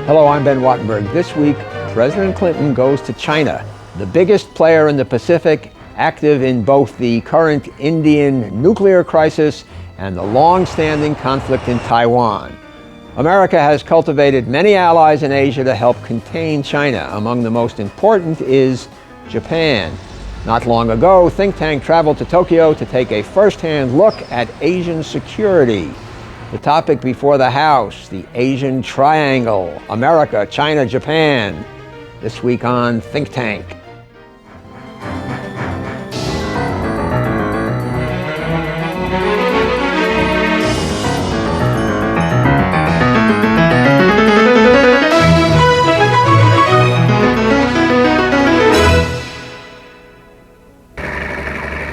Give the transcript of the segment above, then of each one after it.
Hello, I'm Ben Wattenberg. This week, President Clinton goes to China, the biggest player in the Pacific, active in both the current Indian nuclear crisis and the long-standing conflict in Taiwan. America has cultivated many allies in Asia to help contain China. Among the most important is Japan. Not long ago, think tank traveled to Tokyo to take a first-hand look at Asian security. The topic before the House, the Asian Triangle, America, China, Japan. This week on Think Tank.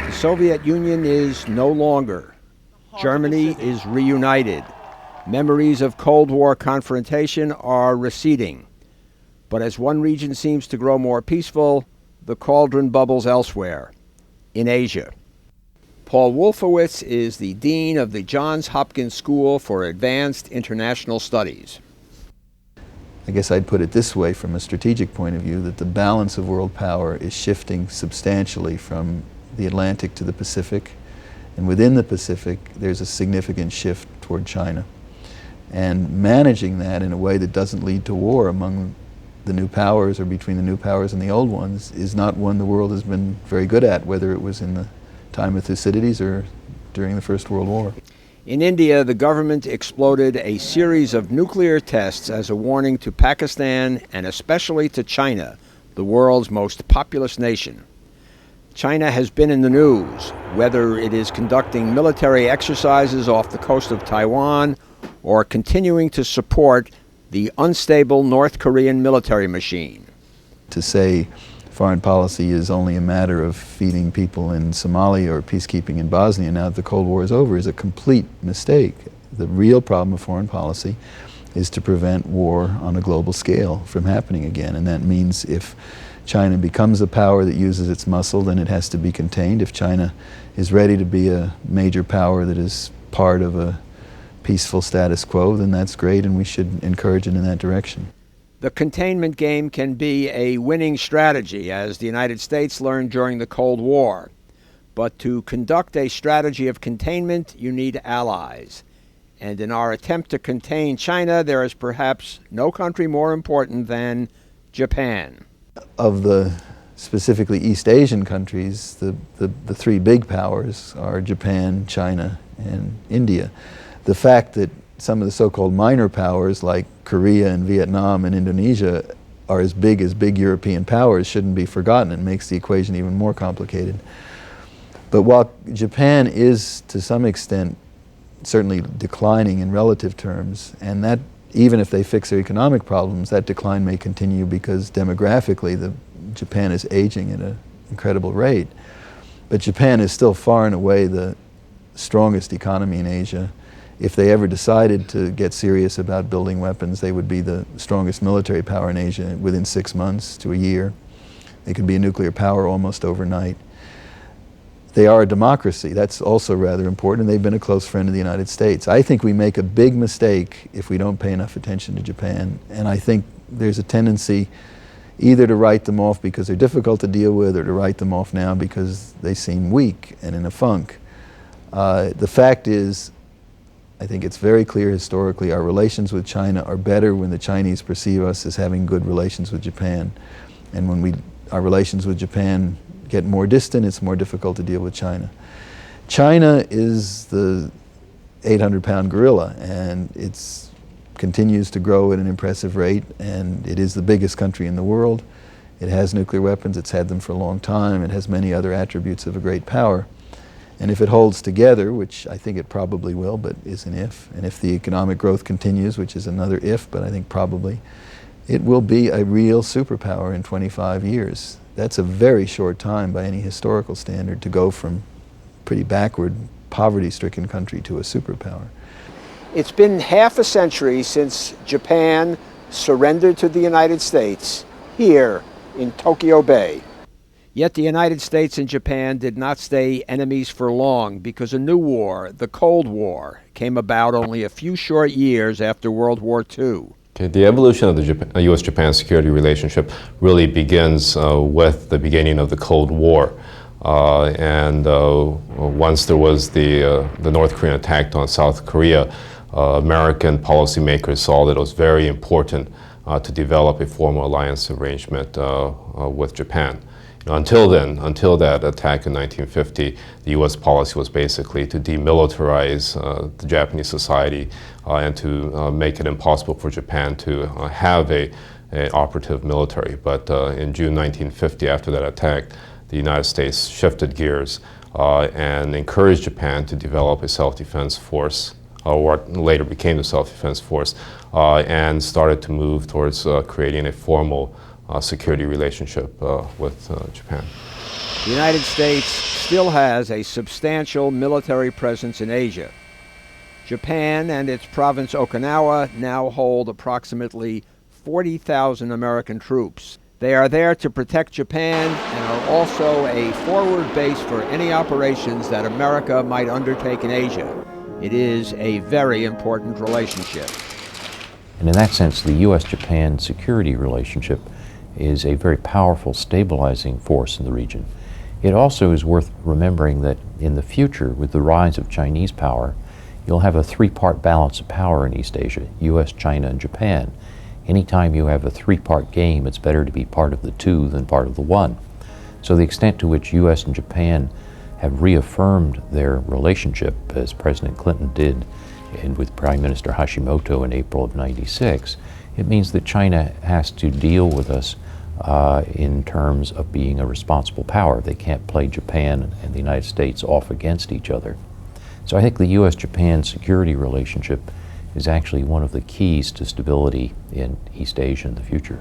The Soviet Union is no longer. Germany is reunited. Memories of Cold War confrontation are receding. But as one region seems to grow more peaceful, the cauldron bubbles elsewhere, in Asia. Paul Wolfowitz is the Dean of the Johns Hopkins School for Advanced International Studies. I guess I'd put it this way from a strategic point of view, that the balance of world power is shifting substantially from the Atlantic to the Pacific. And within the Pacific, there's a significant shift toward China. And managing that in a way that doesn't lead to war among the new powers or between the new powers and the old ones is not one the world has been very good at, whether it was in the time of Thucydides or during the First World War. In India, the government exploded a series of nuclear tests as a warning to Pakistan and especially to China, the world's most populous nation. China has been in the news, whether it is conducting military exercises off the coast of Taiwan or continuing to support the unstable North Korean military machine. To say foreign policy is only a matter of feeding people in Somalia or peacekeeping in Bosnia now that the Cold War is over is a complete mistake. The real problem of foreign policy is to prevent war on a global scale from happening again, and that means if China becomes a power that uses its muscle, then it has to be contained. If China is ready to be a major power that is part of a peaceful status quo, then that's great, and we should encourage it in that direction. The containment game can be a winning strategy, as the United States learned during the Cold War. But to conduct a strategy of containment, you need allies. And in our attempt to contain China, there is perhaps no country more important than Japan. Of the specifically East Asian countries, the three big powers are Japan, China, and India. The fact that some of the so-called minor powers like Korea and Vietnam and Indonesia are as big European powers shouldn't be forgotten. It makes the equation even more complicated. But while Japan is to some extent certainly declining in relative terms, and that even if they fix their economic problems, that decline may continue because demographically Japan is aging at an incredible rate. But Japan is still far and away the strongest economy in Asia. If they ever decided to get serious about building weapons, they would be the strongest military power in Asia within 6 months to a year. They could be a nuclear power almost overnight. They are a democracy. That's also rather important, and they've been a close friend of the United States. I think we make a big mistake if we don't pay enough attention to Japan, and I think there's a tendency either to write them off because they're difficult to deal with or to write them off now because they seem weak and in a funk. The fact is, I think it's very clear historically our relations with China are better when the Chinese perceive us as having good relations with Japan. And when our relations with Japan get more distant, it's more difficult to deal with China. China is the 800-pound gorilla, and it continues to grow at an impressive rate, and it is the biggest country in the world. It has nuclear weapons, it's had them for a long time, it has many other attributes of a great power. And if it holds together, which I think it probably will, but is an if, and if the economic growth continues, which is another if, but I think probably, it will be a real superpower in 25 years. That's a very short time by any historical standard to go from pretty backward, poverty-stricken country to a superpower. It's been half a century since Japan surrendered to the United States here in Tokyo Bay. Yet the United States and Japan did not stay enemies for long because a new war, the Cold War, came about only a few short years after World War II. Okay, the evolution of the U.S.-Japan security relationship really begins with the beginning of the Cold War. Once there was the North Korean attack on South Korea, American policymakers saw that it was very important to develop a formal alliance arrangement with Japan. Until then, until that attack in 1950, the U.S. policy was basically to demilitarize the Japanese society and to make it impossible for Japan to have an operative military. But in June 1950, after that attack, the United States shifted gears and encouraged Japan to develop a self-defense force, or what later became the self-defense force, and started to move towards creating a formal security relationship with Japan. The United States still has a substantial military presence in Asia. Japan and its province Okinawa now hold approximately 40,000 American troops. They are there to protect Japan and are also a forward base for any operations that America might undertake in Asia. It is a very important relationship. And in that sense, the U.S.-Japan security relationship is a very powerful stabilizing force in the region. It also is worth remembering that in the future, with the rise of Chinese power, you'll have a three-part balance of power in East Asia: U.S., China, and Japan. Anytime you have a three-part game, it's better to be part of the two than part of the one. So the extent to which U.S. and Japan have reaffirmed their relationship, as President Clinton did and with Prime Minister Hashimoto in April of '96, it means that China has to deal with us in terms of being a responsible power. They can't play Japan and the United States off against each other. So I think the U.S.-Japan security relationship is actually one of the keys to stability in East Asia in the future.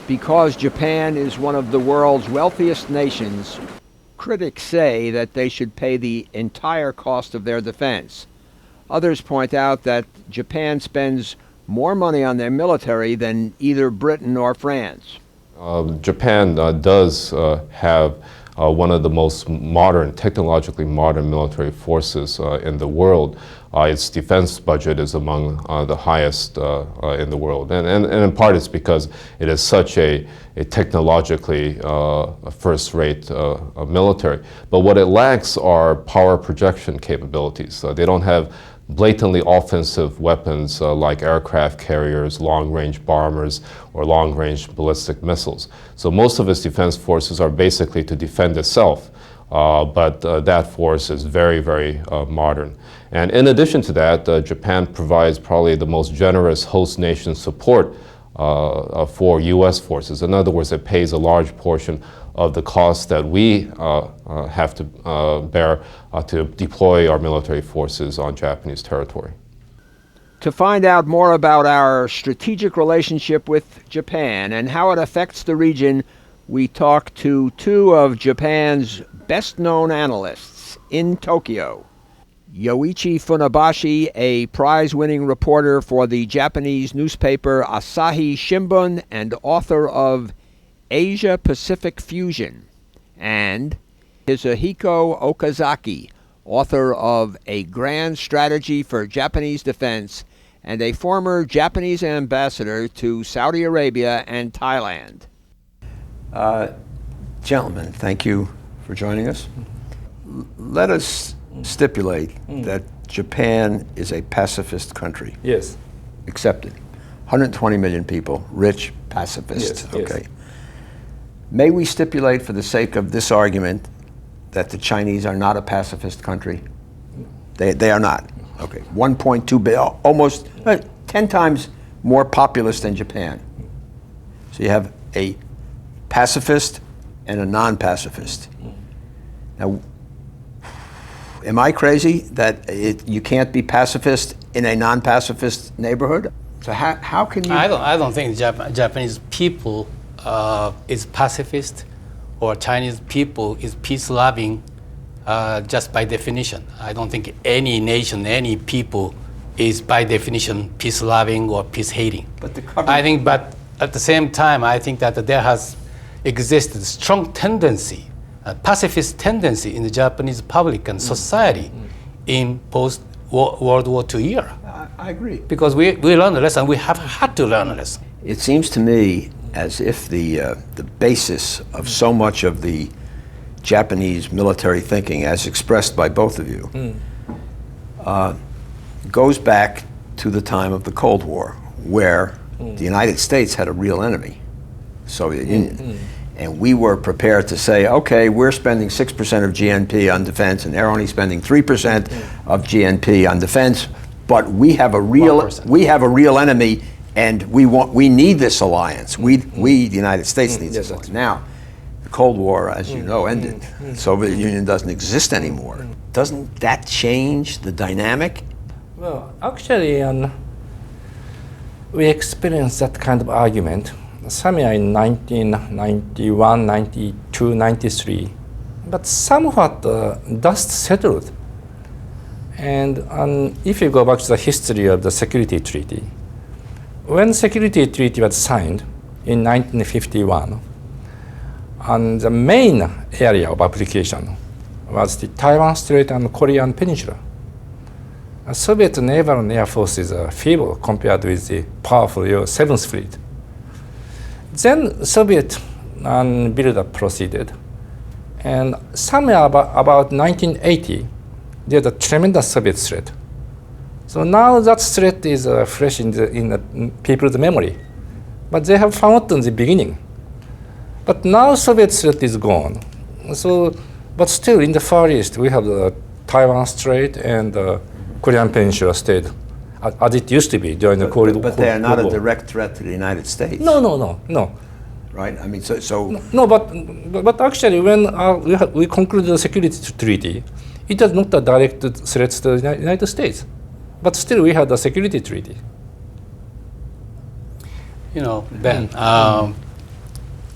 Because Japan is one of the world's wealthiest nations, critics say that they should pay the entire cost of their defense. Others point out that Japan spends more money on their military than either Britain or France. Japan does have one of the most modern, technologically modern military forces in the world. Its defense budget is among the highest in the world. And in part it's because it is such a technologically first-rate military. But what it lacks are power projection capabilities. They don't have blatantly offensive weapons like aircraft carriers, long-range bombers, or long-range ballistic missiles. So most of its defense forces are basically to defend itself, but that force is very, very modern. And in addition to that, Japan provides probably the most generous host nation support for U.S. forces. In other words, it pays a large portion of the cost that we have to bear to deploy our military forces on Japanese territory. To find out more about our strategic relationship with Japan and how it affects the region, we talk to two of Japan's best-known analysts in Tokyo. Yoichi Funabashi, a prize-winning reporter for the Japanese newspaper Asahi Shimbun and author of Asia-Pacific Fusion, and Hisihiko Okazaki, author of A Grand Strategy for Japanese Defense and a former Japanese ambassador to Saudi Arabia and Thailand. Gentlemen, thank you for joining us. Let us stipulate that Japan is a pacifist country. Yes. Accepted. 120 million people, rich, pacifist. Yes, okay. yes. May we stipulate for the sake of this argument that the Chinese are not a pacifist country? They are not. Okay. 1.2 billion, almost 10 times more populous than Japan. So you have a pacifist and a non-pacifist. Now, am I crazy that you can't be pacifist in a non-pacifist neighborhood? So how can you? I don't think Japanese people is pacifist, or Chinese people is peace-loving just by definition. I don't think any nation, any people is by definition peace-loving or peace-hating. But but at the same time, I think that there has existed strong tendency, a pacifist tendency in the Japanese public and society in post-World War II era. I agree. Because we learned a lesson. We have had to learn a lesson. It seems to me as if the basis of so much of the Japanese military thinking, as expressed by both of you, goes back to the time of the Cold War, where the United States had a real enemy, Soviet Union. And we were prepared to say, okay, we're spending 6% of GNP on defense, and they're only spending 3% of GNP on defense, but we have a real enemy, and we need this alliance. We the United States needs this alliance. Now, the Cold War, as you know, ended. The Soviet Union doesn't exist anymore. Doesn't that change the dynamic? Well, actually, we experienced that kind of argument somewhere in 1991, 92, 93. But somewhat dust settled. And if you go back to the history of the Security Treaty, when Security Treaty was signed in 1951, and the main area of application was the Taiwan Strait and Korean Peninsula. Soviet naval and air forces are feeble compared with the powerful Seventh Fleet. Then Soviet build-up proceeded, and somewhere about 1980, there's a tremendous Soviet threat. So now that threat is fresh in people's memory, but they have forgotten the beginning. But now Soviet threat is gone. So, but still in the Far East, we have the Taiwan Strait and the Korean Peninsula stayed as it used to be during the Cold War. But they are not a direct threat to the United States. No. Right? I mean, so No, but actually, when we concluded the Security Treaty, it was not a direct threat to the United States. But still, we had a Security Treaty. You know, Ben,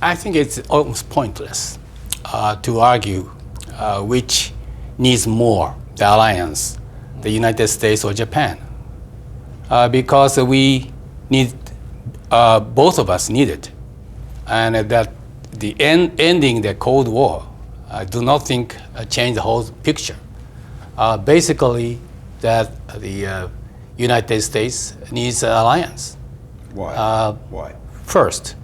I think it's almost pointless to argue which needs more, the alliance, the United States or Japan, because we need, both of us need it, and that the ending the Cold War, I do not think changed the whole picture. Basically, that the United States needs an alliance. why? Why? First,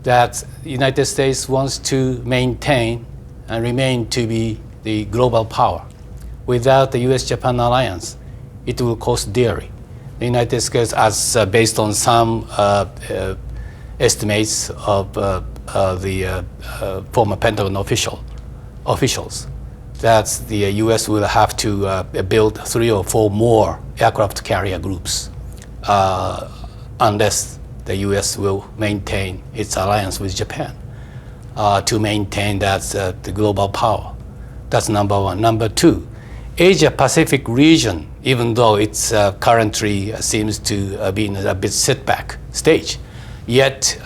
that the United States wants to maintain and remain to be the global power. Without the U.S.-Japan alliance, it will cost dearly. The United States, as based on some estimates of the former Pentagon officials, that the U.S. will have to build 3 or 4 more aircraft carrier groups unless the U.S. will maintain its alliance with Japan to maintain that the global power. That's number one. Number two, Asia-Pacific region, even though it's currently seems to be in a bit setback stage, yet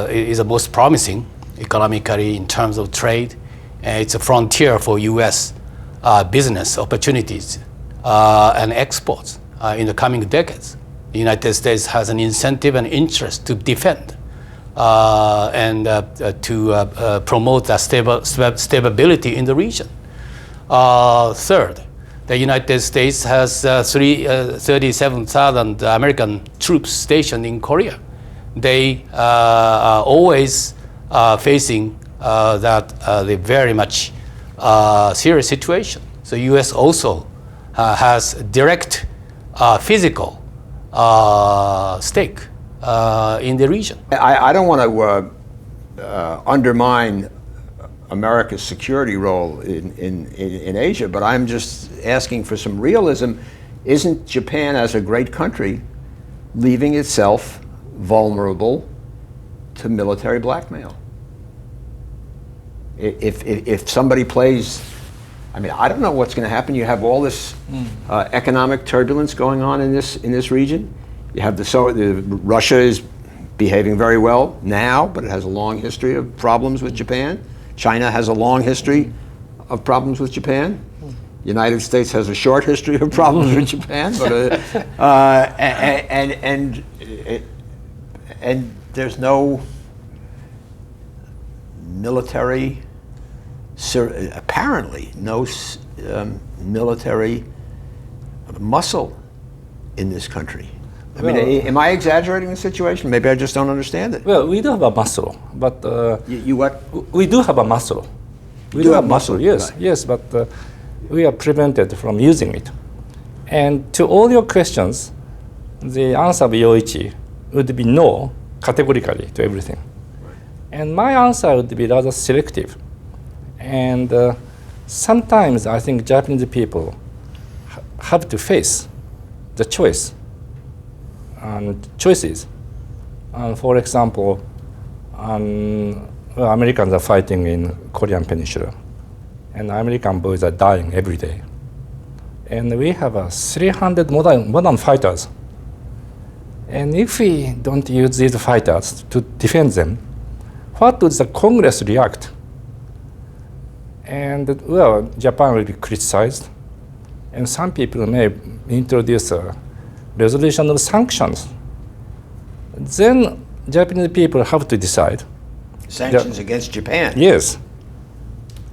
it is the most promising economically in terms of trade. It's a frontier for U.S. Business opportunities and exports in the coming decades. The United States has an incentive and interest to defend and to promote the stability in the region. Third, the United States has 37,000 American troops stationed in Korea. They are always facing the very much serious situation. So U.S. also has direct physical stake in the region. I don't want to undermine America's security role in Asia, but I'm just asking for some realism. Isn't Japan, as a great country, leaving itself vulnerable to military blackmail? If somebody plays, I mean, I don't know what's going to happen. You have all this economic turbulence going on in this region. You have Russia is behaving very well now, but it has a long history of problems with Japan. China has a long history of problems with Japan. The United States has a short history of problems with Japan, but and there's no military, apparently no military muscle in this country? I mean, am I exaggerating the situation? Maybe I just don't understand it. Well, we do have a muscle, but You what? we do have a muscle. We do have muscle, yes, right. yes, but we are prevented from using it. And to all your questions, the answer of Yoichi would be no, categorically, to everything. And my answer would be rather selective. And sometimes I think Japanese people have to face the choices. For example, Americans are fighting in Korean Peninsula, and American boys are dying every day. And we have 300 modern fighters. And if we don't use these fighters to defend them, what would the Congress react? And well, Japan will be criticized, and some people may introduce a resolution of sanctions. Then Japanese people have to decide. Sanctions against Japan. Yes.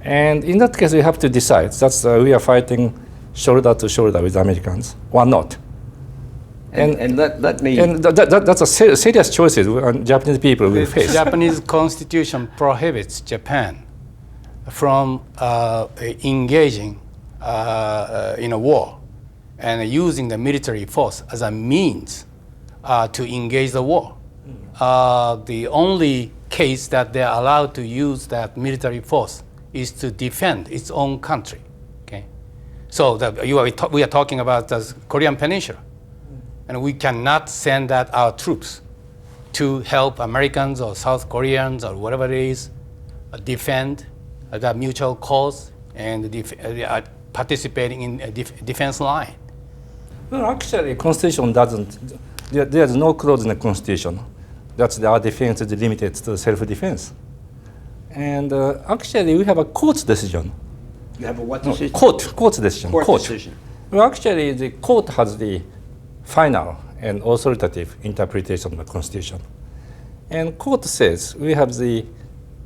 And in that case, we have to decide that we are fighting shoulder to shoulder with Americans or not. And let me... And that's a serious choices Japanese people will face. The Japanese constitution prohibits Japan from engaging in a war and using the military force as a means to engage the war. The only case that they're allowed to use that military force is to defend its own country. Okay, so we are talking about the Korean Peninsula, and we cannot send out our troops to help Americans or South Koreans or whatever it is defend the mutual cause and participating in a defense line. Well, actually, Constitution doesn't. There's no clause in the Constitution that our defense is limited to self-defense. And actually, we have a court decision. You have a what decision? Court decision. Court decision. Well, actually, the court has the final and authoritative interpretation of the Constitution. And court says we have the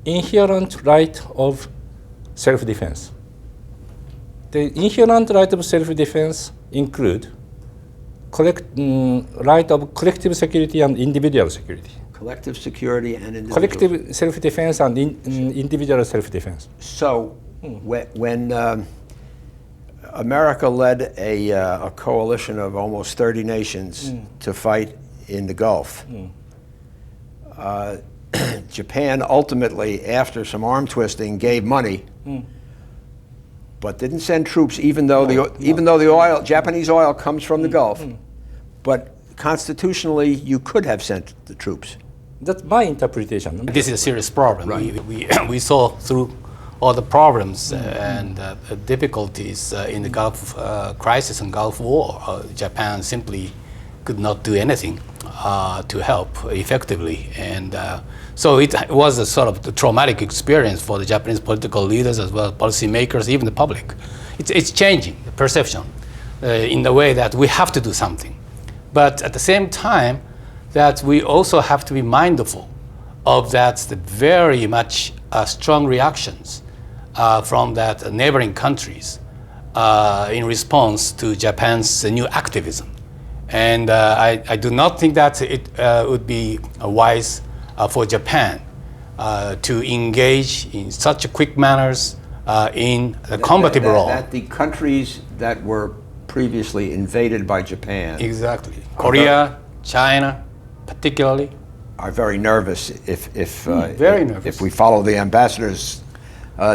inherent right of self-defense. The inherent right of self-defense include right of collective security and individual security. Collective security and individual. Collective self-defense and individual self-defense. So when America led a coalition of almost 30 nations to fight in the Gulf, Japan ultimately, after some arm twisting, gave money, but didn't send troops, even though the Japanese oil comes from the Gulf. But constitutionally, you could have sent the troops. That's my interpretation. This is a serious problem. Right. We saw through all the problems and difficulties in the Gulf crisis and Gulf War. Japan simply could not do anything to help effectively. And so it was a sort of traumatic experience for the Japanese political leaders as well as policymakers, even the public. It's changing the perception in the way that we have to do something. But at the same time, that we also have to be mindful of that the very much strong reactions from that neighboring countries in response to Japan's new activism. And I do not think that it would be wise for Japan to engage in such quick manners in a combative role. That the countries that were previously invaded by Japan Exactly. Korea, China, particularly, are very nervous very nervous. if we follow the ambassador's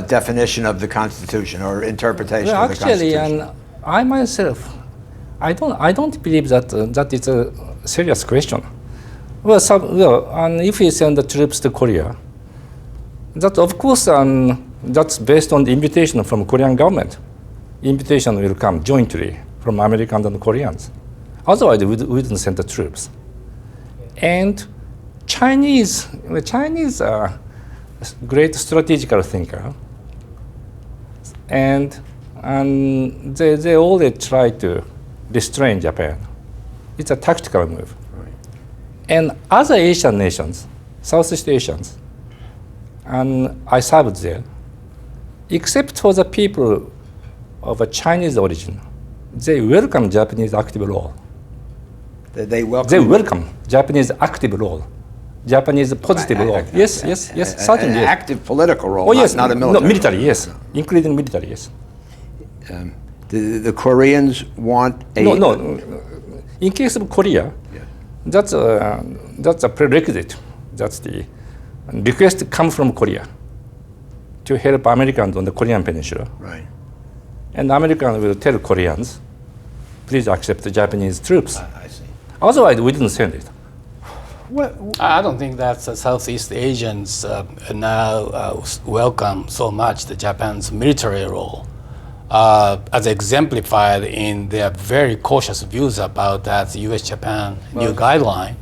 definition of the Constitution or interpretation of the Actually, Constitution. and I myself, I don't believe that that is a serious question. And if we send the troops to Korea, that of course, that's based on the invitation from Korean government. Invitation will come jointly from Americans and Koreans. Otherwise, we wouldn't send the troops. And Chinese are great strategical thinker, and they always try to restrain Japan. It's a tactical move. Right. And other Asian nations, Southeast Asians, and I served there, except for the people of a Chinese origin, they welcome Japanese active role. They welcome. They welcome Japanese active role, Japanese positive role. Yes, certainly. An active political role, Oh yes, not a military. No, military, yes, including military, yes. The Koreans want a... No. In case of Korea, that's a prerequisite. That's the request come from Korea to help Americans on the Korean Peninsula. Right. And Americans will tell Koreans, please accept the Japanese troops. I see. Otherwise, we didn't send it. I don't think that Southeast Asians now welcome so much the Japan's military role, as exemplified in their very cautious views about that U.S.-Japan new guideline.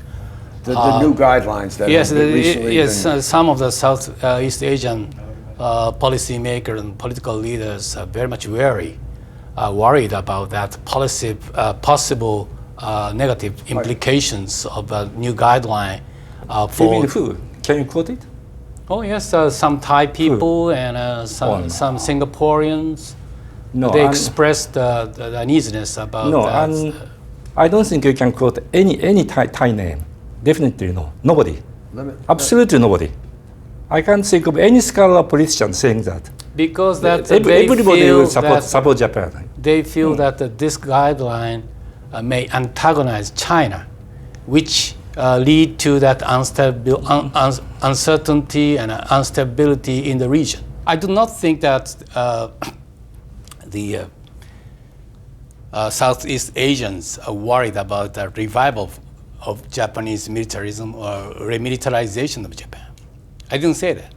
The new guidelines that have been recently been... Some of the Southeast Asian policymakers and political leaders are very much worried about that policy, possible negative implications of a new guideline for... You mean who? Can you quote it? Oh yes, some Thai people and some Singaporeans. No, they expressed the uneasiness about that. No, I don't think you can quote any Thai name. Definitely no. Nobody. Absolutely nobody. I can't think of any scholar or politician saying that. Because that everybody will support Japan. They feel that this guideline may antagonize China, which lead to that uncertainty and instability in the region. I do not think that the Southeast Asians are worried about the revival of Japanese militarism or remilitarization of Japan. I didn't say that.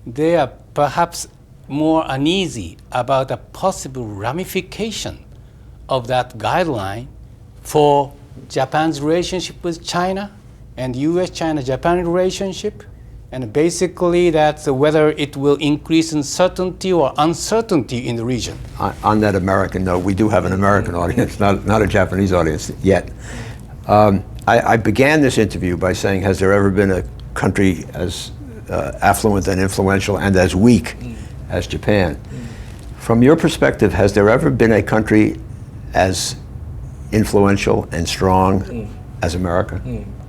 They are perhaps more uneasy about a possible ramification of that guideline for Japan's relationship with China and U.S.-China-Japan relationship, and basically that's whether it will increase uncertainty or uncertainty in the region. On that American note, we do have an American audience, not a Japanese audience yet. I began this interview by saying, has there ever been a country as affluent and influential and as weak as Japan? From your perspective, has there ever been a country as influential and strong as America?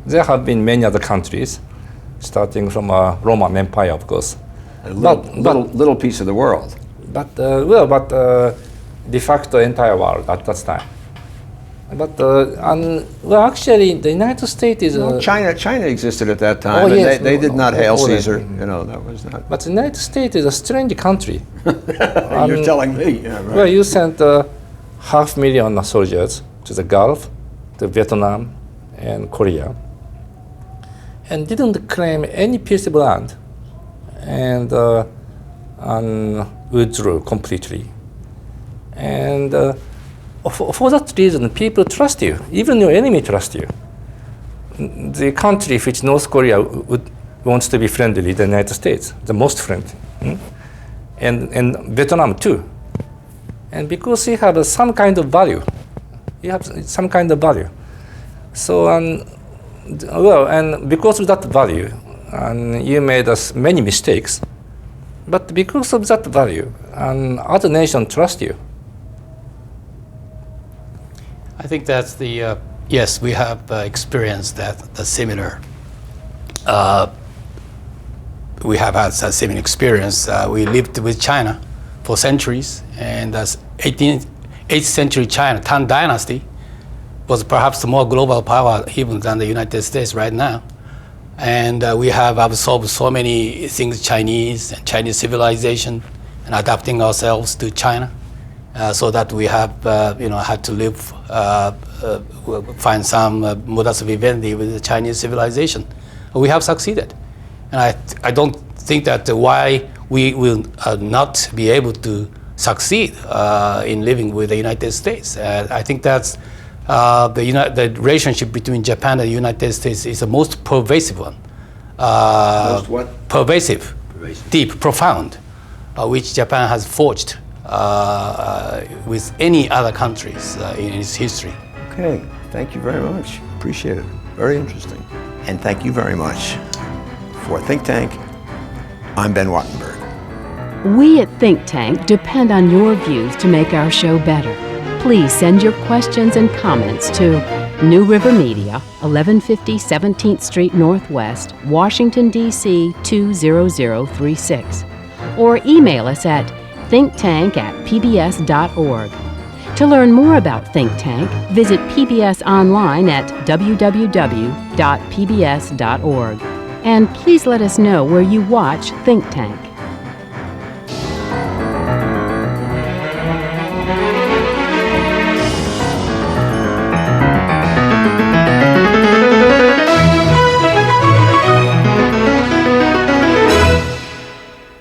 There have been many other countries, starting from Roman Empire, of course. A little piece of the world. But de facto entire world at that time. But actually, the United States is. China existed at that time. Oh, yes. They did not hail Caesar. You know, that was not. But the United States is a strange country. You're telling me. Yeah, right. Well, you sent 500,000 soldiers to the Gulf, to Vietnam, and Korea, and didn't claim any piece of land, and withdrew completely. And for that reason, people trust you. Even your enemy trusts you. The country which North Korea wants to be friendly, the United States, the most friendly, and Vietnam too. And because you have some kind of value, So, and because of that value, you made many mistakes, but because of that value, other nations trust you. I think that's the, yes, we have experienced the similar, we have had a similar experience. We lived with China for centuries, and the 8th century China, Tang Dynasty, was perhaps the more global power even than the United States right now. And we have absorbed so many things, Chinese civilization, and adapting ourselves to China, so that we have had to live, find some modus vivendi with the Chinese civilization. We have succeeded. And I don't think that why we will not be able to succeed in living with the United States. I think that's the relationship between Japan and the United States is the most pervasive one. Most what? Pervasive, deep, profound, which Japan has forged with any other countries in its history. Okay, thank you very much. Appreciate it. Very interesting. And thank you very much. For Think Tank, I'm Ben Wattenberg. We at Think Tank depend on your views to make our show better. Please send your questions and comments to New River Media, 1150 17th Street Northwest, Washington, D.C. 20036. Or email us at thinktank@pbs.org. To learn more about Think Tank, visit PBS online at www.pbs.org. And please let us know where you watch Think Tank.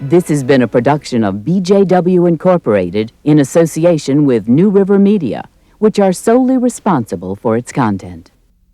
This has been a production of BJW Incorporated in association with New River Media, which are solely responsible for its content.